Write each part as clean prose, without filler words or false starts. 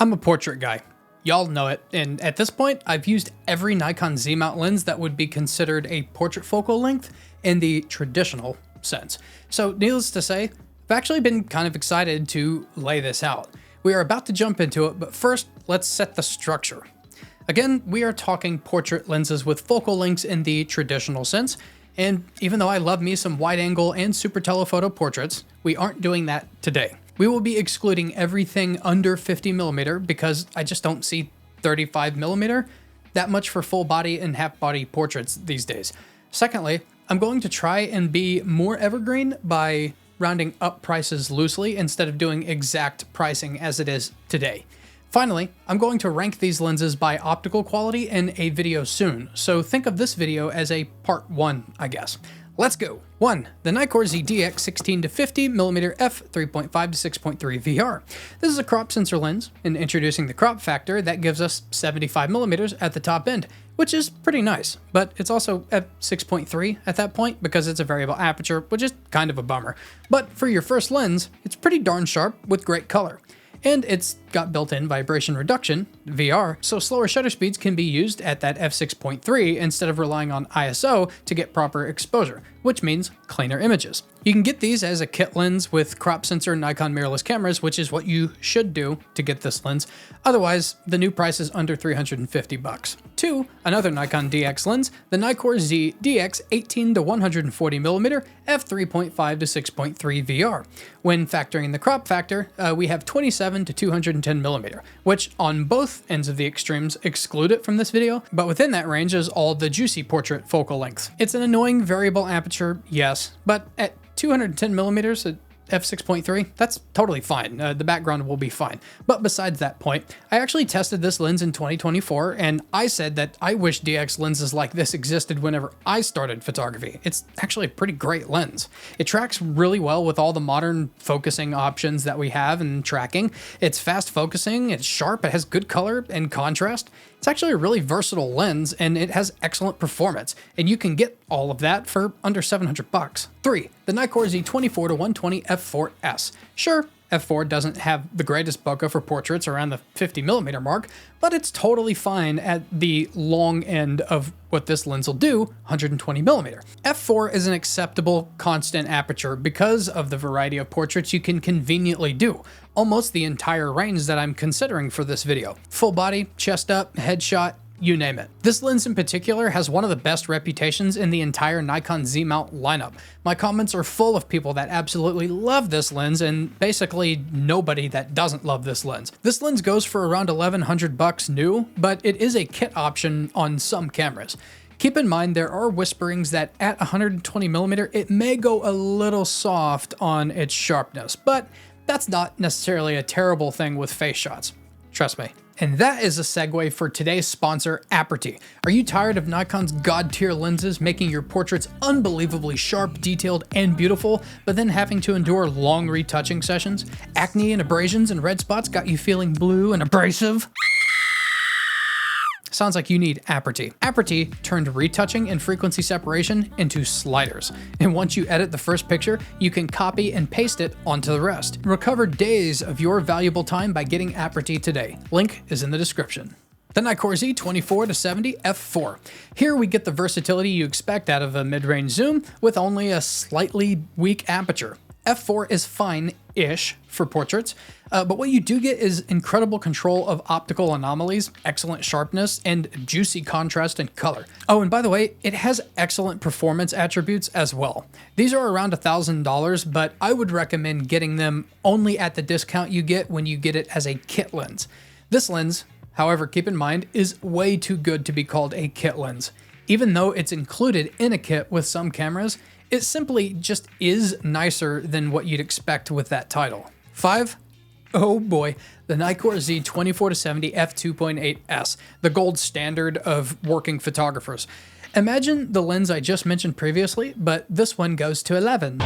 I'm a portrait guy. Y'all know it, and at this point, I've used every Nikon Z Mount lens that would be considered a portrait focal length in the traditional sense. So needless to say, I've actually been kind of excited to lay this out. We are about to jump into it, but first, let's set the structure. Again, we are talking portrait lenses with focal lengths in the traditional sense, and even though I love me some wide angle and super telephoto portraits, we aren't doing that today. We will be excluding everything under 50mm because I just don't see 35mm that much for full body and half body portraits these days. Secondly, I'm going to try and be more evergreen by rounding up prices loosely instead of doing exact pricing as it is today. Finally, I'm going to rank these lenses by optical quality in a video soon, so think of this video as a part 1, I guess. Let's go. 1. The NIKKOR Z DX 16-50mm f3.5 to 6.3 VR. This is a crop sensor lens, and introducing the crop factor, that gives us 75mm at the top end, which is pretty nice, but it's also at 6.3 at that point because it's a variable aperture, which is kind of a bummer. But for your first lens, it's pretty darn sharp with great color. And it's got built-in vibration reduction, VR, so slower shutter speeds can be used at that f6.3 instead of relying on ISO to get proper exposure, which means cleaner images. You can get these as a kit lens with crop sensor Nikon mirrorless cameras, which is what you should do to get this lens. Otherwise, the new price is under $350. 2. Another Nikon DX lens, the NIKKOR Z DX 18-140mm f3.5 to 6.3 VR. When factoring the crop factor, we have 27 to 210mm, which on both ends of the extremes exclude it from this video, but within that range is all the juicy portrait focal length. It's an annoying variable aperture, yes, but at 210mm at f6.3, that's totally fine. The background will be fine. But besides that point, I actually tested this lens in 2024, and I said that I wish DX lenses like this existed whenever I started photography. It's actually a pretty great lens. It tracks really well with all the modern focusing options that we have in tracking. It's fast focusing, it's sharp, it has good color and contrast. It's actually a really versatile lens, and it has excellent performance, and you can get all of that for under $700. 3. The NIKKOR Z 24-120 f4S. Sure, f4 doesn't have the greatest bokeh for portraits around the 50mm mark, but it's totally fine at the long end of what this lens will do, 120mm. f4 is an acceptable constant aperture because of the variety of portraits you can conveniently do. Almost the entire range that I'm considering for this video. Full body, chest up, headshot, you name it. This lens in particular has one of the best reputations in the entire Nikon Z Mount lineup. My comments are full of people that absolutely love this lens and basically nobody that doesn't love this lens. This lens goes for around $1,100 new, but it is a kit option on some cameras. Keep in mind there are whisperings that at 120mm it may go a little soft on its sharpness, but that's not necessarily a terrible thing with face shots. Trust me. And that is a segue for today's sponsor, ARNEO. Are you tired of Nikon's god-tier lenses making your portraits unbelievably sharp, detailed, and beautiful, but then having to endure long retouching sessions? Acne and abrasions and red spots got you feeling blue and abrasive? Sounds like you need ARNEO. ARNEO turned retouching and frequency separation into sliders. And once you edit the first picture, you can copy and paste it onto the rest. Recover days of your valuable time by getting ARNEO today. Link is in the description. The NIKKOR Z 24-70 f4. Here we get the versatility you expect out of a mid-range zoom with only a slightly weak aperture. f4 is fine-ish for portraits, but what you do get is incredible control of optical anomalies, excellent sharpness, and juicy contrast and color. Oh, and by the way, it has excellent performance attributes as well. These are around $1,000, but I would recommend getting them only at the discount you get when you get it as a kit lens. This lens, however, keep in mind, is way too good to be called a kit lens. Even though it's included in a kit with some cameras, it simply just is nicer than what you'd expect with that title. 5. Oh boy, the NIKKOR Z 24-70 f2.8S, the gold standard of working photographers. Imagine the lens I just mentioned previously, but this one goes to 11.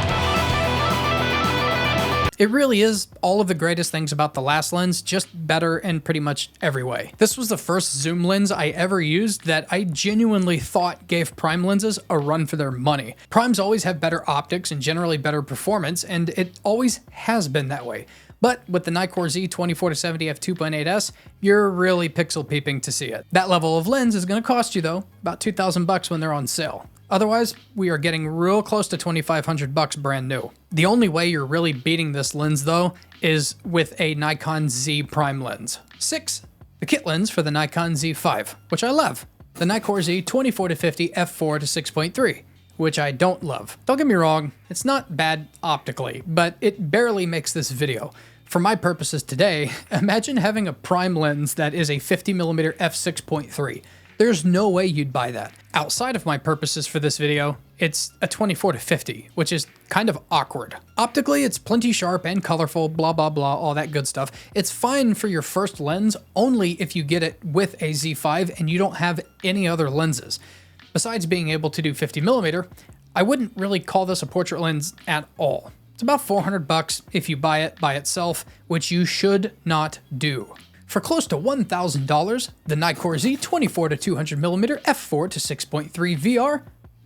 It really is all of the greatest things about the last lens, just better in pretty much every way. This was the first zoom lens I ever used that I genuinely thought gave prime lenses a run for their money. Primes always have better optics and generally better performance, and it always has been that way. But with the NIKKOR Z 24-70 f2.8s, you're really pixel peeping to see it. That level of lens is going to cost you though about $2,000 when they're on sale. Otherwise, we are getting real close to $2,500 brand new. The only way you're really beating this lens though is with a Nikon Z prime lens. 6. The kit lens for the Nikon Z5, which I love. The NIKKOR Z 24-50 f4 to 6.3, which I don't love. Don't get me wrong, it's not bad optically, but it barely makes this video. For my purposes today, imagine having a prime lens that is a 50mm f6.3. There's no way you'd buy that. Outside of my purposes for this video, it's a 24-50, which is kind of awkward. Optically, it's plenty sharp and colorful, blah, blah, blah, all that good stuff. It's fine for your first lens only if you get it with a Z5 and you don't have any other lenses. Besides being able to do 50mm, I wouldn't really call this a portrait lens at all. It's about $400 if you buy it by itself, which you should not do. For close to $1,000, the NIKKOR Z 24-200mm f4 to 6.3 VR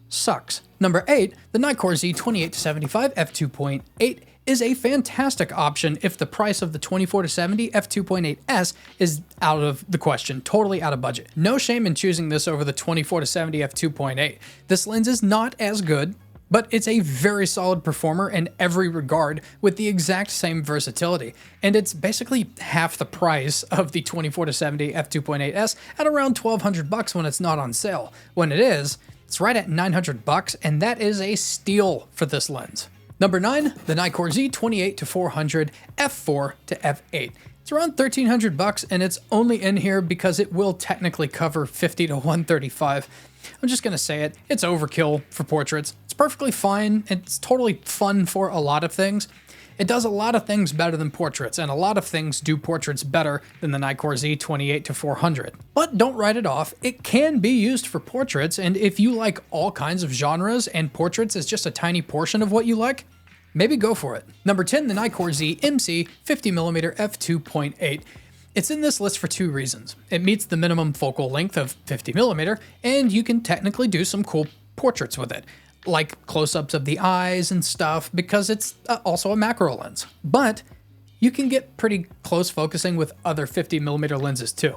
sucks. Number 8, the NIKKOR Z 28-75 f2.8 is a fantastic option if the price of the 24-70 f2.8s is out of the question, totally out of budget. No shame in choosing this over the 24-70 f2.8. This lens is not as good, but it's a very solid performer in every regard with the exact same versatility. And it's basically half the price of the 24-70 f2.8s at around $1,200 when it's not on sale. When it is, it's right at $900, and that is a steal for this lens. Number 9, the NIKKOR Z 28-400 f4 to f8. It's around $1,300, and it's only in here because it will technically cover 50 to 135. I'm just gonna say it, it's overkill for portraits. It's perfectly fine, it's totally fun for a lot of things. It does a lot of things better than portraits, and a lot of things do portraits better than the NIKKOR Z 28-400. But don't write it off, it can be used for portraits, and if you like all kinds of genres and portraits is just a tiny portion of what you like, maybe go for it. Number 10, the NIKKOR Z MC 50mm f2.8. It's in this list for two reasons. It meets the minimum focal length of 50mm, and you can technically do some cool portraits with it, like close-ups of the eyes and stuff, because it's also a macro lens. But you can get pretty close focusing with other 50mm lenses too.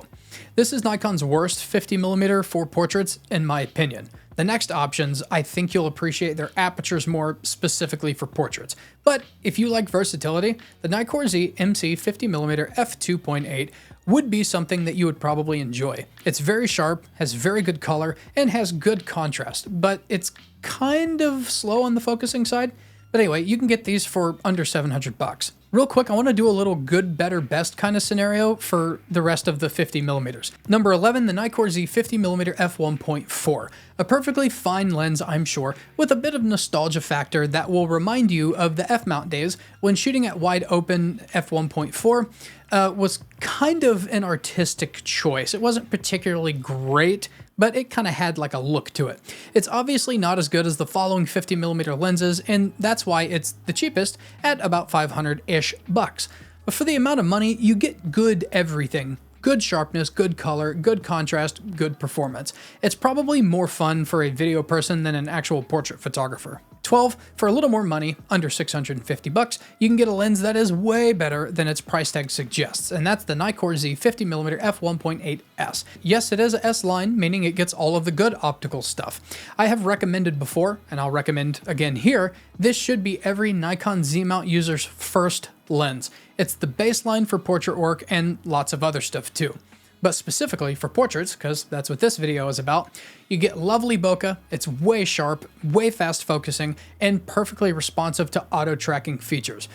This is Nikon's worst 50mm for portraits, in my opinion. The next options, I think you'll appreciate their apertures more specifically for portraits. But if you like versatility, the NIKKOR Z MC 50mm f2.8 would be something that you would probably enjoy. It's very sharp, has very good color, and has good contrast, but it's kind of slow on the focusing side. But anyway, you can get these for under $700. Real quick, I want to do a little good, better, best kind of scenario for the rest of the 50mm. Number 11, the NIKKOR Z 50mm f1.4. A perfectly fine lens, I'm sure, with a bit of nostalgia factor that will remind you of the f-mount days when shooting at wide open f1.4 was kind of an artistic choice. It wasn't particularly great, but it kind of had like a look to it. It's obviously not as good as the following 50mm lenses, and that's why it's the cheapest at about $500-ish. But for the amount of money, you get good everything. Good sharpness, good color, good contrast, good performance. It's probably more fun for a video person than an actual portrait photographer. 12, for a little more money, under $650, you can get a lens that is way better than its price tag suggests, and that's the NIKKOR Z 50mm f1.8s. Yes, it is a S-line, meaning it gets all of the good optical stuff. I have recommended before, and I'll recommend again here, this should be every Nikon Z Mount user's first lens. It's the baseline for portrait work and lots of other stuff too. But specifically for portraits, because that's what this video is about, you get lovely bokeh, it's way sharp, way fast focusing, and perfectly responsive to auto-tracking features.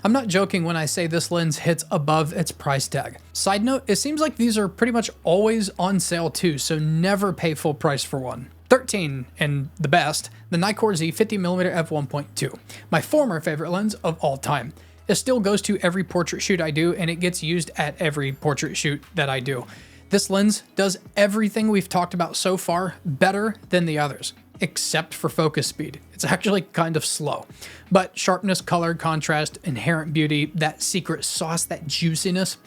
I'm not joking when I say this lens hits above its price tag. Side note, it seems like these are pretty much always on sale too, so never pay full price for one. 13, and the best, the NIKKOR Z 50mm f1.2, my former favorite lens of all time. It still goes to every portrait shoot I do, and it gets used at every portrait shoot that I do. This lens does everything we've talked about so far better than the others, except for focus speed. It's actually kind of slow. But sharpness, color, contrast, inherent beauty, that secret sauce, that juiciness.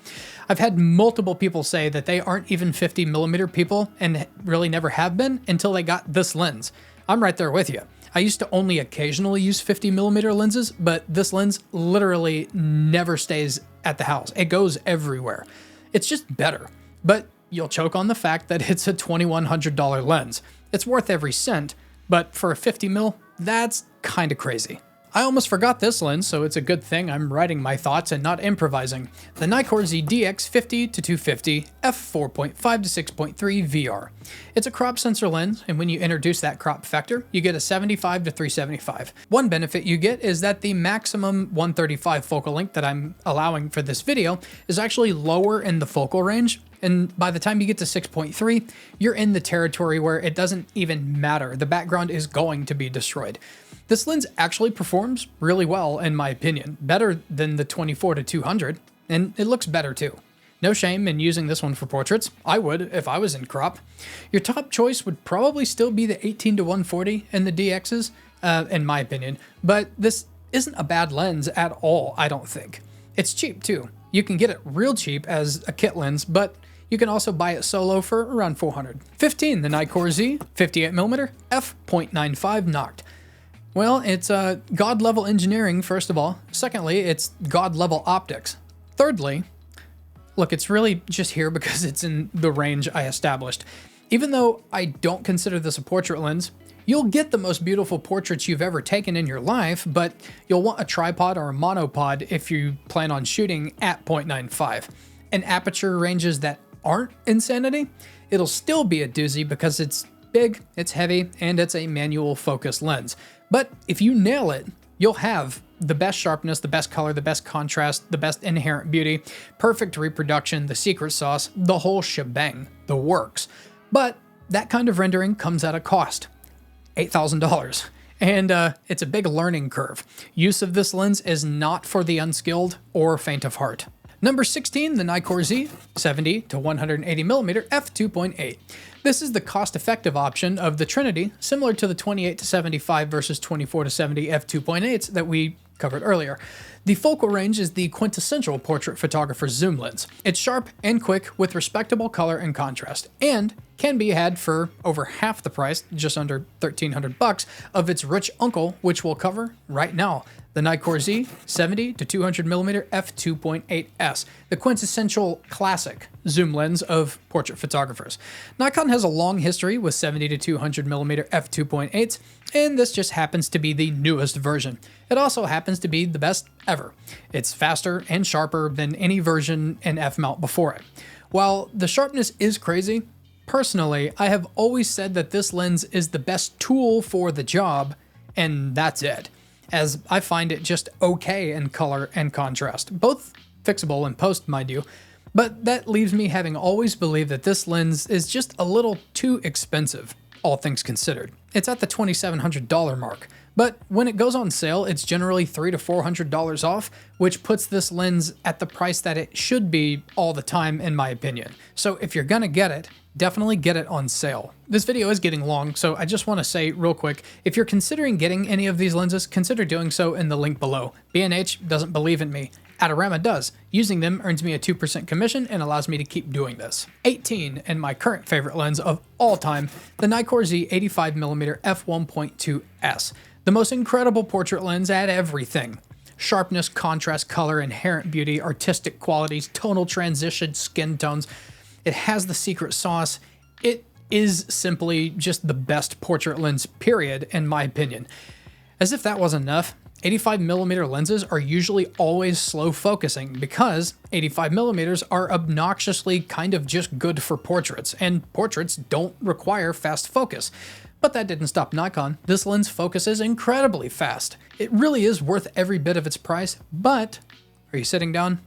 I've had multiple people say that they aren't even 50mm people and really never have been until they got this lens. I'm right there with you. I used to only occasionally use 50mm lenses, but this lens literally never stays at the house. It goes everywhere. It's just better. But you'll choke on the fact that it's a $2,100 lens. It's worth every cent, but for a 50mm, that's kinda crazy. I almost forgot this lens, so it's a good thing I'm writing my thoughts and not improvising. The NIKKOR Z DX50-250 f4.5 to 6.3 VR. It's a crop sensor lens, and when you introduce that crop factor, you get a 75 to 375. One benefit you get is that the maximum 135 focal length that I'm allowing for this video is actually lower in the focal range, and by the time you get to 6.3, you're in the territory where it doesn't even matter. The background is going to be destroyed. This lens actually performs really well, in my opinion, better than the 24 to 200, and it looks better too. No shame in using this one for portraits. I would if I was in crop. Your top choice would probably still be the 18 to 140 and the DXs, in my opinion, but this isn't a bad lens at all, I don't think. It's cheap too. You can get it real cheap as a kit lens, but you can also buy it solo for around $400. 15, the NIKKOR Z 58mm f.95 Noct. Well, it's God-level engineering, first of all. Secondly, it's God-level optics. Thirdly, look, it's really just here because it's in the range I established. Even though I don't consider this a portrait lens, you'll get the most beautiful portraits you've ever taken in your life, but you'll want a tripod or a monopod if you plan on shooting at 0.95. And aperture ranges that aren't insanity, it'll still be a doozy because it's big, it's heavy, and it's a manual focus lens. But if you nail it, you'll have the best sharpness, the best color, the best contrast, the best inherent beauty, perfect reproduction, the secret sauce, the whole shebang, the works. But that kind of rendering comes at a cost, $8,000. And it's a big learning curve. Use of this lens is not for the unskilled or faint of heart. Number 16, the NIKKOR Z 70 to 180mm f2.8. This is the cost-effective option of the Trinity, similar to the 28 to 75 versus 24 to 70 f2.8s that we covered earlier. The focal range is the quintessential portrait photographer's zoom lens. It's sharp and quick with respectable color and contrast, and can be had for over half the price, just under $1,300 of its rich uncle, which we'll cover right now. The NIKKOR Z 70 to 200mm f2.8s, the quintessential classic zoom lens of portrait photographers. Nikon has a long history with 70 to 200mm f2.8s, and this just happens to be the newest version. It also happens to be the best ever. It's faster and sharper than any version in f-mount before it. While the sharpness is crazy, personally, I have always said that this lens is the best tool for the job, and that's it, as I find it just okay in color and contrast, both fixable in post, mind you, but that leaves me having always believed that this lens is just a little too expensive, all things considered. It's at the $2,700 mark, but when it goes on sale, it's generally $300 to $400 off, which puts this lens at the price that it should be all the time, in my opinion. So if you're gonna get it, definitely get it on sale. This video is getting long, so I just want to say real quick, if you're considering getting any of these lenses, consider doing so in the link below. B&H doesn't believe in me. Adorama does. Using them earns me a 2% commission and allows me to keep doing this. 18, and my current favorite lens of all time, the NIKKOR Z 85mm f1.2s. The most incredible portrait lens at everything. Sharpness, contrast, color, inherent beauty, artistic qualities, tonal transition, skin tones. It has the secret sauce. It is simply just the best portrait lens, period, in my opinion. As if that wasn't enough, 85mm lenses are usually always slow focusing because 85mm are obnoxiously kind of just good for portraits, and portraits don't require fast focus. But that didn't stop Nikon. This lens focuses incredibly fast. It really is worth every bit of its price, but are you sitting down?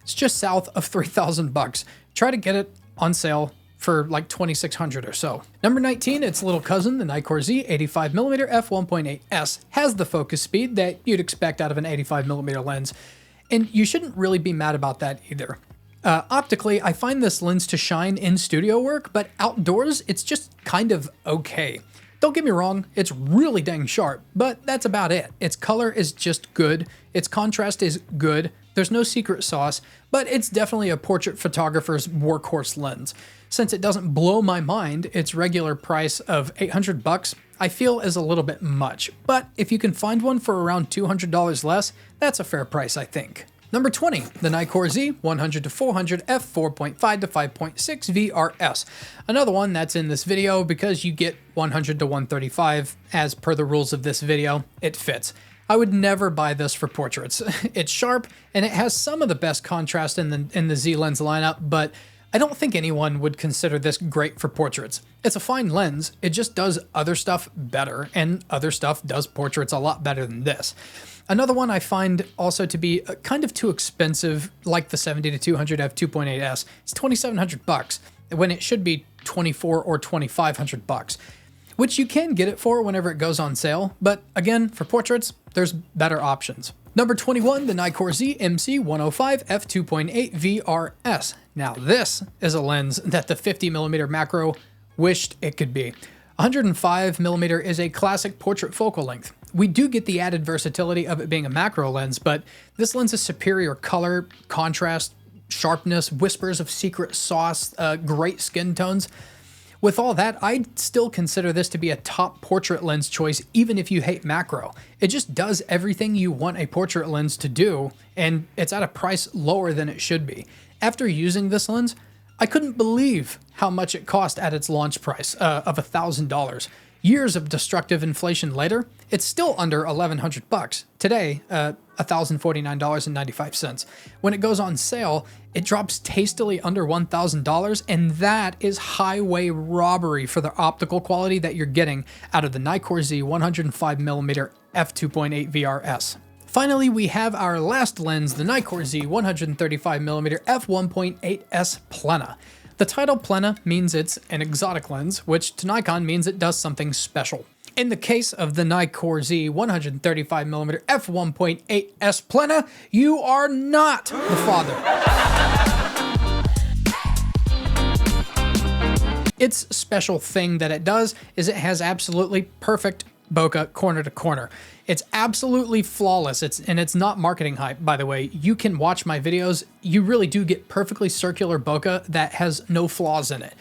It's just south of $3,000. Try to get it on sale for like $2,600 or so. Number 19, its little cousin, the NIKKOR Z 85mm f1.8s, has the focus speed that you'd expect out of an 85mm lens, and you shouldn't really be mad about that either. Optically, I find this lens to shine in studio work, but outdoors, it's just kind of okay. Don't get me wrong, it's really dang sharp, but that's about it. Its color is just good, its contrast is good, there's no secret sauce, but it's definitely a portrait photographer's workhorse lens. Since it doesn't blow my mind, its regular price of $800 I feel is a little bit much, but if you can find one for around $200 less, that's a fair price, I think. Number 20, the NIKKOR Z 100-400 f 4.5 to 5.6 VRS. Another one that's in this video because you get 100-135 as per the rules of this video. It fits. I would never buy this for portraits. It's sharp and it has some of the best contrast in the Z lens lineup, but I don't think anyone would consider this great for portraits. It's a fine lens, it just does other stuff better, and other stuff does portraits a lot better than this. Another one I find also to be kind of too expensive, like the 70-200 f2.8s. It's $2,700 when it should be $2,400 or $2,500, which you can get it for whenever it goes on sale. But again, for portraits, there's better options. Number 21, the NIKKOR Z MC105 f2.8 VRS. Now this is a lens that the 50mm macro wished it could be. 105mm is a classic portrait focal length. We do get the added versatility of it being a macro lens, but this lens is superior color, contrast, sharpness, whispers of secret sauce, great skin tones. With all that, I'd still consider this to be a top portrait lens choice, even if you hate macro. It just does everything you want a portrait lens to do, and it's at a price lower than it should be. After using this lens, I couldn't believe how much it cost at its launch price of $1,000. Years of destructive inflation later, it's still under $1,100. Today, $1,049.95. When it goes on sale, it drops tastily under $1,000, and that is highway robbery for the optical quality that you're getting out of the NIKKOR Z 105mm f2.8 VRS. Finally, we have our last lens, the NIKKOR Z 135mm f1.8 S Plena. The title Plena means it's an exotic lens, which to Nikon means it does something special. In the case of the NIKKOR Z 135mm f1.8 S Plena, you are not the father. Its special thing that it does is it has absolutely perfect bokeh corner to corner. It's absolutely flawless. And it's not marketing hype, by the way. You can watch my videos. You really do get perfectly circular bokeh that has no flaws in it.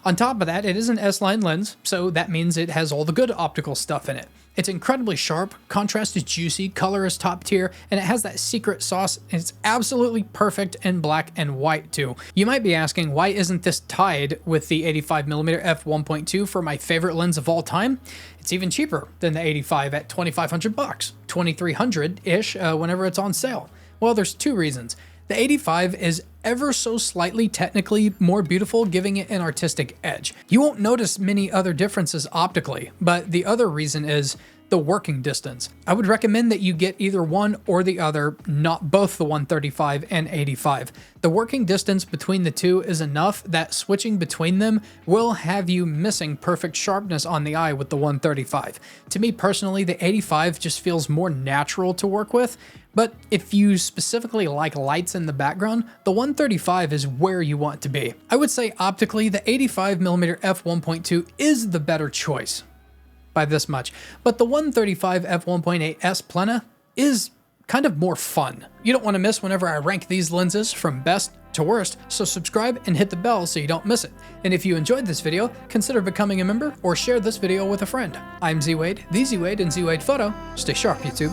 On top of that, it is an S-line lens, so that means it has all the good optical stuff in it. It's incredibly sharp, contrast is juicy, color is top tier, and it has that secret sauce. It's absolutely perfect in black and white too. You might be asking, why isn't this tied with the 85mm f1.2 for my favorite lens of all time? It's even cheaper than the 85 at $2,500, $2,300-ish whenever it's on sale. Well, there's two reasons. The 85 is ever so slightly technically more beautiful, giving it an artistic edge. You won't notice many other differences optically, but the other reason is the working distance. I would recommend that you get either one or the other, not both the 135 and 85. The working distance between the two is enough that switching between them will have you missing perfect sharpness on the eye with the 135. To me personally, the 85 just feels more natural to work with, but if you specifically like lights in the background, the 135 is where you want to be. I would say optically, the 85mm f1.2 is the better choice by this much, but the 135 f1.8 S Plena is kind of more fun. You don't want to miss whenever I rank these lenses from best to worst, so subscribe and hit the bell so you don't miss it. And if you enjoyed this video, consider becoming a member or share this video with a friend. I'm Z Wade, the Z Wade and Z Wade Photo. Stay sharp, YouTube.